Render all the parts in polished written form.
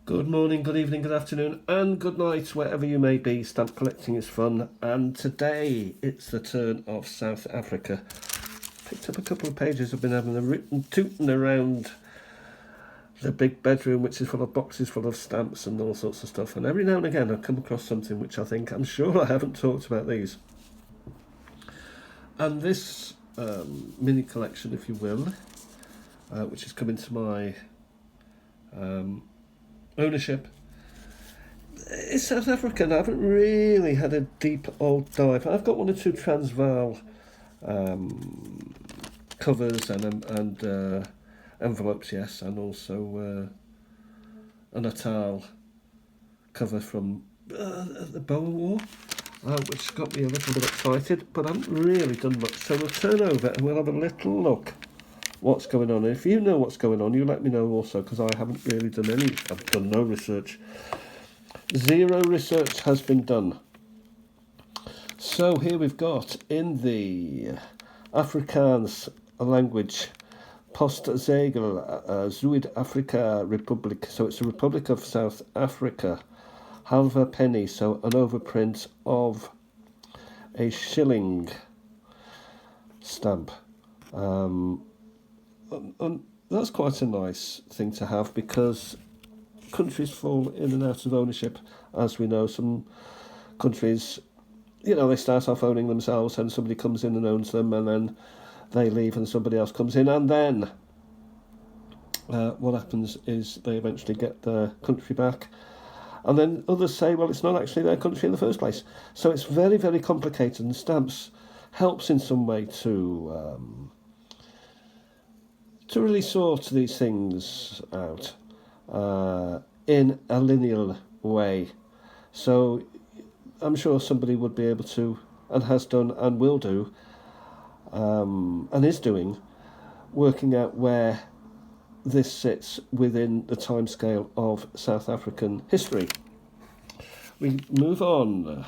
Good morning, good evening, good afternoon, and good night, wherever you may be. Stamp collecting is fun, and today it's the turn of South Africa. Picked up a couple of pages. I've been having a written tooting around the big bedroom, which is full of boxes full of stamps and all sorts of stuff. And every now and again, I come across something which I think, I'm sure I haven't talked about these. And this mini collection, if you will, which has come into my ownership, it's South African. I haven't really had a deep old dive. I've got one or two Transvaal covers and envelopes, yes, and also a Natal cover from the Boer War, which got me a little bit excited, but I haven't really done much. So we'll turn over and we'll have a little look what's going on. And if you know what's going on, you let me know also, because I haven't really done any. I've done no research. Zero research has been done. So here we've got in the Afrikaans language, Postzegel, Zuid-Afrika Republic. So it's the Republic of South Africa. Halve penny, so an overprint of a shilling stamp. And that's quite a nice thing to have, because countries fall in and out of ownership, as we know. Some countries, they start off owning themselves, and somebody comes in and owns them, and then they leave and somebody else comes in, and then what happens is they eventually get their country back, and then others say, well, it's not actually their country in the first place. So it's very, very complicated, and stamps helps in some way to really sort these things out in a lineal way. So I'm sure somebody would be able to, and has done and will do, and is doing, working out where this sits within the timescale of South African history. We move on.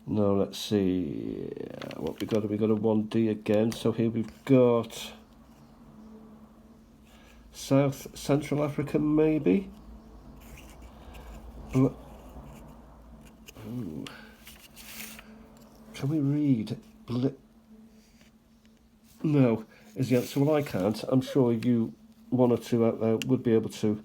Now let's see what we got. We got a 1D again. So here we've got South Central Africa, maybe. Ooh. Can we read? No, is the answer. Well, I can't. I'm sure you, one or two out there, would be able to.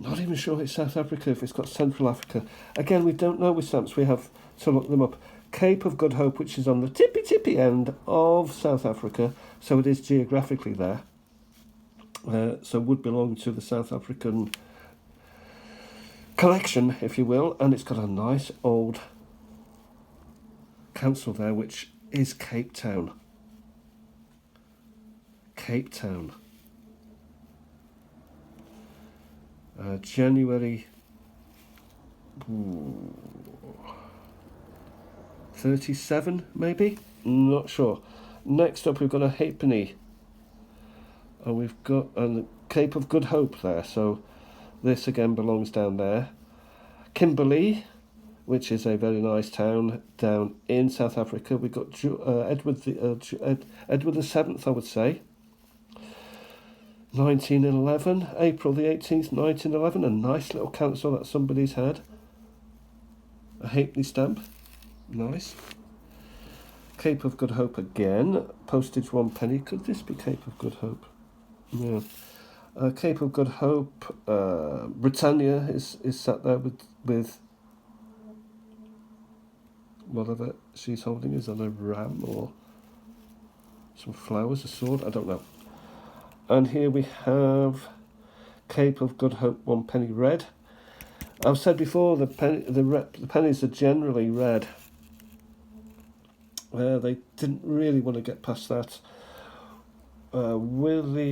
Not even sure it's South Africa if it's got Central Africa. Again, we don't know with stamps. We have to look them up. Cape of Good Hope, which is on the tippy end of South Africa, so it is geographically there. So would belong to the South African collection, if you will, and it's got a nice old council there, which is Cape Town. Cape Town. January 37, maybe? Not sure. Next up, we've got a halfpenny. And we've got the Cape of Good Hope there, so this again belongs down there. Kimberley, which is a very nice town down in South Africa. We've got Edward the 7th, I would say. 1911, April the 18th, 1911. A nice little council that somebody's had. A halfpenny stamp. Nice. Cape of Good Hope again. Postage 1 penny. Could this be Cape of Good Hope? Yeah. Cape of Good Hope. Britannia is sat there with whatever she's holding. Is on a ram or some flowers, a sword? I don't know. And here we have Cape of Good Hope 1 penny red. I've said before the pennies are generally red. They didn't really want to get past that. William,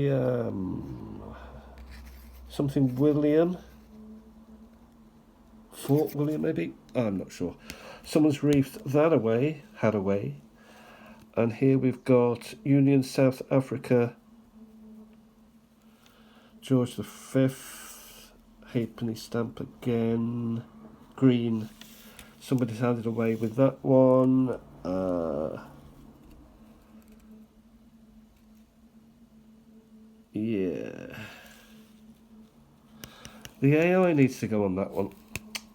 Fort William maybe? I'm not sure. Someone's reefed that away, had away. And here we've got Union South Africa, George V, halfpenny stamp again, green. Somebody's handed away with that one. Yeah. The AI needs to go on that one.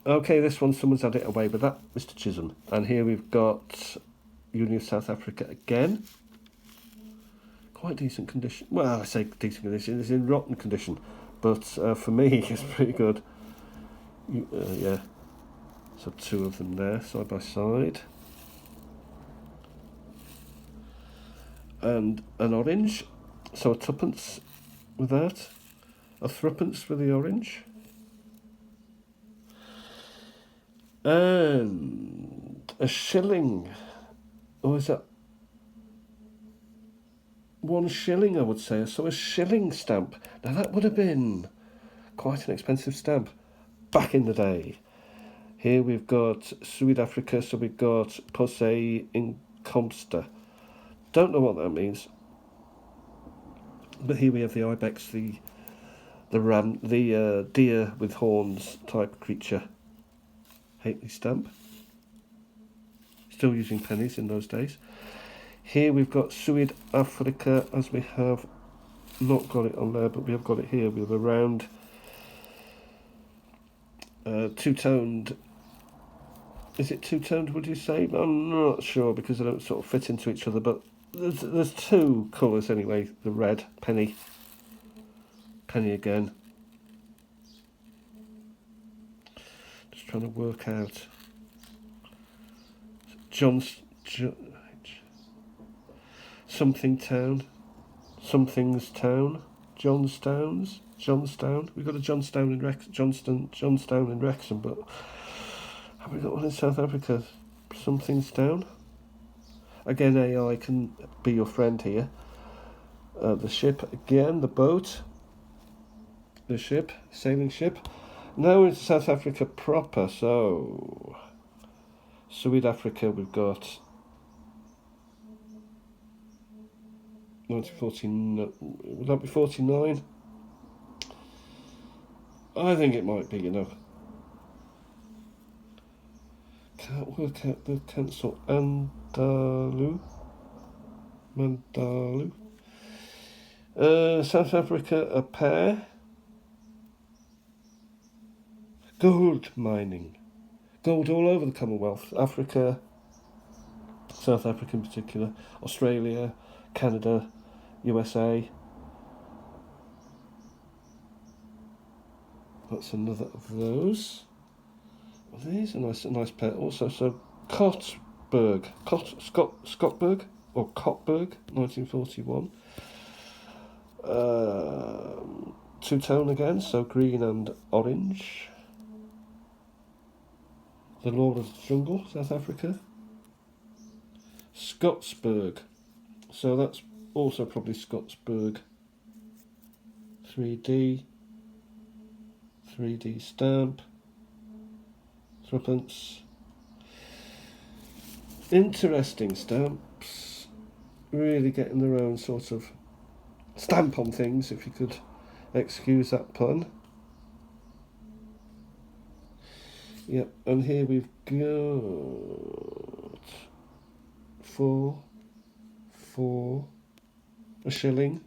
Okay, this one, someone's had it away with that, Mr. Chisholm. And here we've got Union of South Africa again. Quite decent condition. Well, I say decent condition, it's in rotten condition. But for me, it's pretty good. Yeah. So 2 of them there, side by side. And an orange. So a twopence with that. A threepence with the orange. And a shilling. Or is that 1 shilling, I would say? So a shilling stamp. Now that would have been quite an expensive stamp back in the day. Here we've got Suid-Africa, so we've got Posse Inkomste. Don't know what that means. But here we have the ibex, the ram, the deer with horns type creature. Halfpenny stamp. Still using pennies in those days. Here we've got Suid-Africa, as we have not got it on there, but we have got it here with a round two-toned. Is it two-toned, would you say? I'm not sure because they don't sort of fit into each other, but there's 2 colours anyway. The red, penny again. Just trying to work out. Something town, something's town, Johnstown. We've got a Johnstown in Wrexham, but have we got one in South Africa? Something's town. Again, AI can be your friend here. The ship again, the boat, the ship, sailing ship. Now we're in South Africa proper. So, Suid-Africa, we've got 1914. Would that be 49? I think it might be, you know. Can't work out the cancel. Mandalu. South Africa, a pair. Gold mining. Gold all over the Commonwealth. Africa, South Africa in particular, Australia, Canada, USA. That's another of those. Well, there's a nice pair also. So Scottberg, 1941. Two-tone again, so green and orange. The Lord of the Jungle, South Africa. Scottsburg, so that's also probably Scottsburg. 3D stamp. Threepence. Interesting stamps. Really getting their own sort of stamp on things, if you could excuse that pun. Yep, and here we've got 4, a shilling.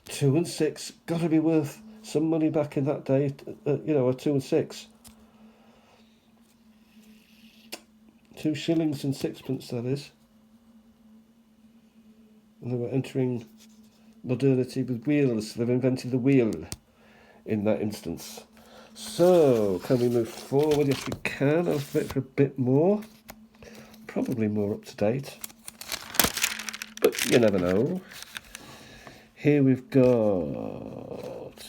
2 and 6, gotta be worth some money back in that day, you know, a 2 and 6. 2 shillings and 6pence, that is. And they were entering modernity with wheels. They've invented the wheel in that instance. So, can we move forward? Yes, we can. I'll wait for a bit more. Probably more up to date. But you never know. Here we've got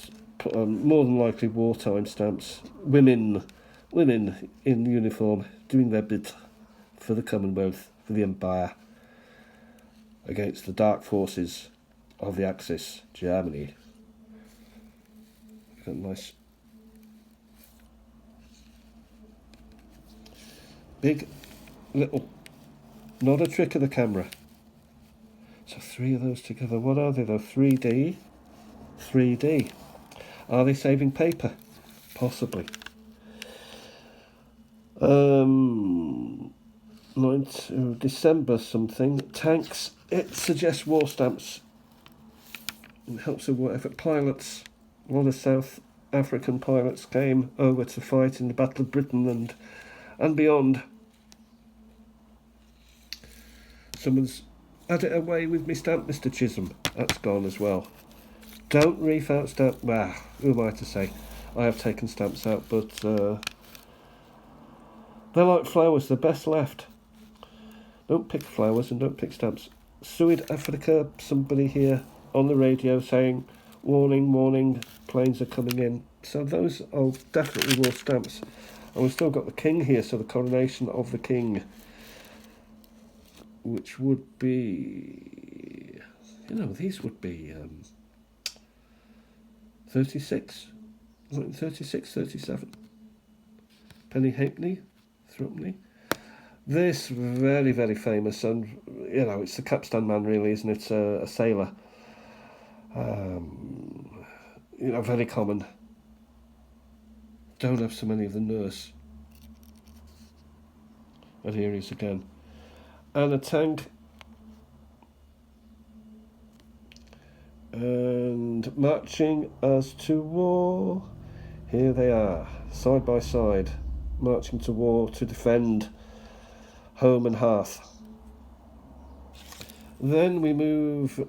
more than likely wartime stamps. Women in uniform doing their bit for the Commonwealth, for the Empire, against the dark forces of the Axis, Germany. We've got nice big little, not a trick of the camera. So 3 of those together. What are they though? 3D. Are they saving paper? Possibly. 9th December something. Tanks. It suggests war stamps. It helps with war effort. Pilots. All the South African pilots came over to fight in the Battle of Britain and beyond. Someone's had it away with me stamp, Mr. Chisholm. That's gone as well. Don't reef out stamp. Well, who am I to say? I have taken stamps out, but they're like flowers, they're best left. Don't pick flowers and don't pick stamps. Suid Africa, somebody here on the radio saying, warning, warning, planes are coming in. So those are definitely war stamps. And we've still got the king here, so the coronation of the king, which would be, these would be 36, 36, 37. Penny Halfpenny, threepenny. This very, very famous, and it's the capstan man, really, isn't it? A sailor. Very common. Don't have so many of the nurse. And here he is again. And a tank. And marching us to war. Here they are, side by side, marching to war to defend home and hearth. Then we move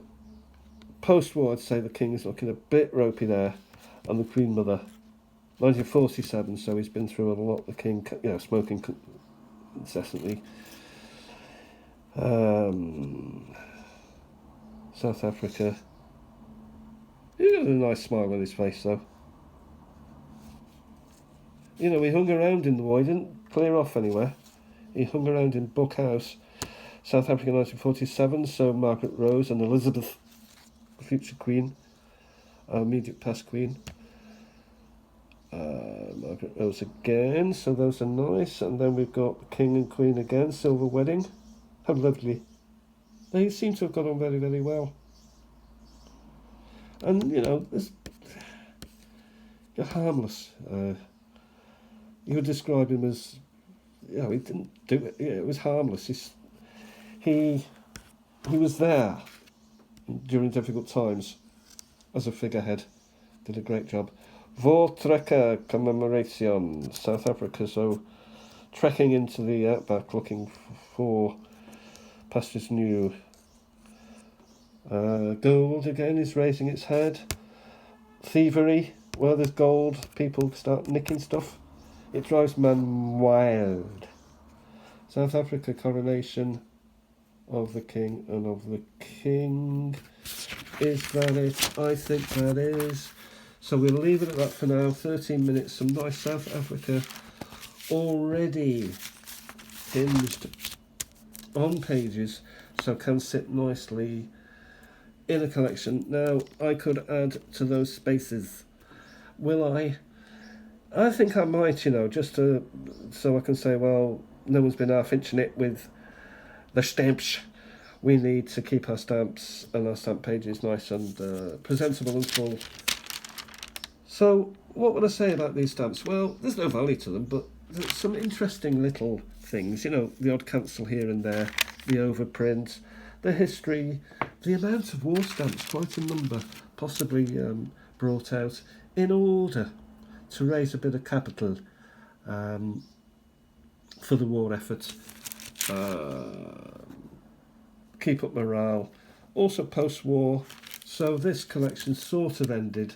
post-war. I'd say the king is looking a bit ropey there, and the Queen Mother, 1947. So he's been through a lot. The king, smoking incessantly. South Africa. He's got a nice smile on his face, though. He hung around in the war. He didn't clear off anywhere. He hung around in Buck House, South Africa, 1947. So Margaret Rose and Elizabeth, the future queen, immediate past queen. Margaret Rose again. So those are nice. And then we've got the king and queen again, silver wedding. How lovely. They seem to have got on very, very well. And, you're harmless. You would describe him as, he didn't do it. Yeah, it was harmless. He was there during difficult times as a figurehead. Did a great job. Voortrekker commemoration, South Africa. So trekking into the outback looking for pastures new. Gold again is raising its head. Thievery. Where there's gold, people start nicking stuff. It drives man wild. South Africa coronation of the king and of the king. Is that it? I think that is. So we'll leave it at that for now. 13 minutes. Some nice South Africa already hinged on pages, so can sit nicely in a collection. Now, I could add to those spaces. Will I? I think I might, just so I can say, well, no one's been half-inching it with the stamps. We need to keep our stamps and our stamp pages nice and presentable and full. So, what would I say about these stamps? Well, there's no value to them, but there's some interesting little things. The odd cancel here and there, the overprint, the history, the amount of war stamps, quite a number, possibly brought out in order to raise a bit of capital for the war effort, keep up morale, also post-war. So this collection sort of ended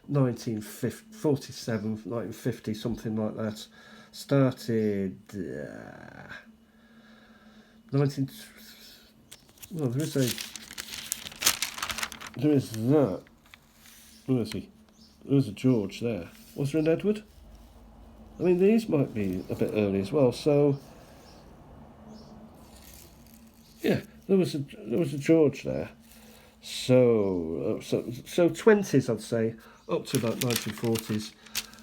1947, 1950, something like that. Started 19. Well, there is that. Where is he? There's a George there. Was there an Edward? I mean, these might be a bit early as well. So, yeah, there was a George there. So 20s, I'd say, up to about 1940s.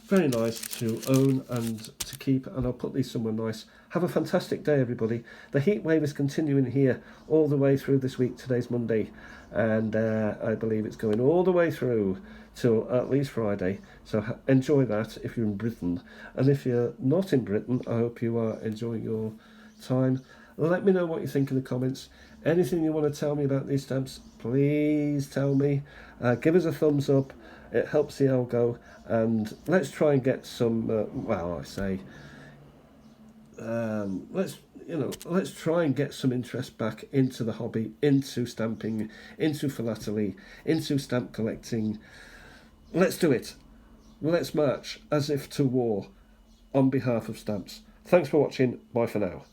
Very nice to own and to keep, and I'll put these somewhere nice. Have a fantastic day, everybody. The heat wave is continuing here all the way through this week. Today's Monday, and I believe it's going all the way through till at least Friday. So enjoy that if you're in Britain, and if you're not in Britain, I hope you are enjoying your time. Let me know what you think in the comments. Anything you want to tell me about these stamps, please tell me. Give us a thumbs up. It helps the algo, and let's try and get some. Let's try and get some interest back into the hobby, into stamping, into philately, into stamp collecting. Let's do it. Let's march as if to war on behalf of stamps. Thanks for watching. Bye for now.